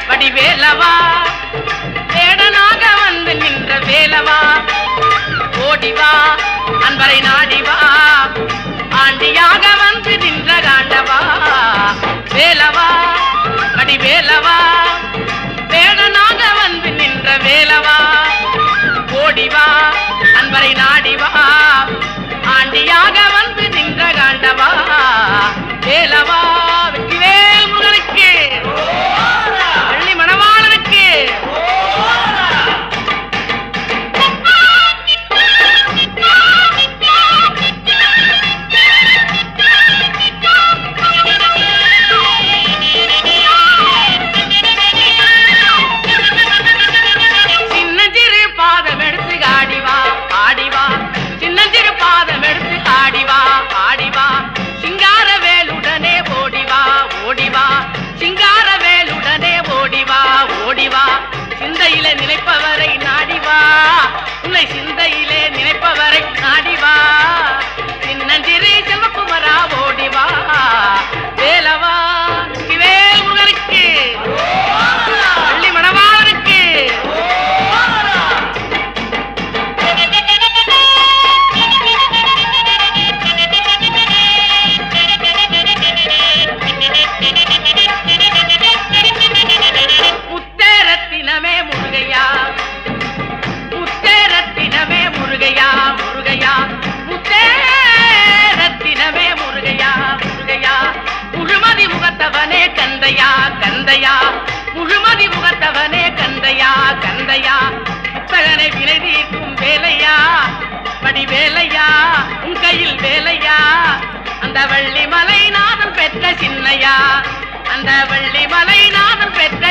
வடிவேலவா வேடனாக வந்து நின்ற வேலவா ஓடிவா அன்பரை நாடிவா ஆண்டியாக வந்து நின்ற காண்டவா வேலவா வடிவேலவா வேடனாக வந்து நின்ற வேலவா ஓடிவா அன்பரை நாடிவா ஆண்டியாக வந்து நின்ற காண்டவா வேலவா வெற்றிவேல் முருகனுக்கு வள்ளி மணவாளனுக்கு சின்னஞ்சிறு பாதம் எடுத்து ஆடிவா ஆடிவா சின்னஞ்சிறு பாதம் எடுத்து ஆடிவா ஆடிவா சிங்கார வேலுடனே ஓடிவா ஓடிவா சிங்கார வேலுடனே ஓடிவா ஓடிவா சிந்தையிலே நினைப்பவரை நாடிவா உன்னை சிந்தையிலே நினைப்பவரை நாடிவா சின்னஞ்சிறு செல்வகுமரா ஓடிவா வேலவா வேல் முருகனுக்கு வள்ளி மணவாளனுக்கு முத்தேரத்தினமே முருகையா முத்தேரத்தினமே முருகையா முருகையா முத்தேரத்தினமே முருகையா முருகையா முழுமதி முகத்தவனே கந்தையா கந்தையா முழுமதி முகத்தவனே கந்தையா கந்தையா புத்தகனை வினை தீர்க்கும் வேலையா வடிவேலையா உன் கையில் வேலையா அந்த வள்ளி மலை நாதம் பெற்ற சின்னையா அந்த வள்ளி மலை நாதம் பெற்ற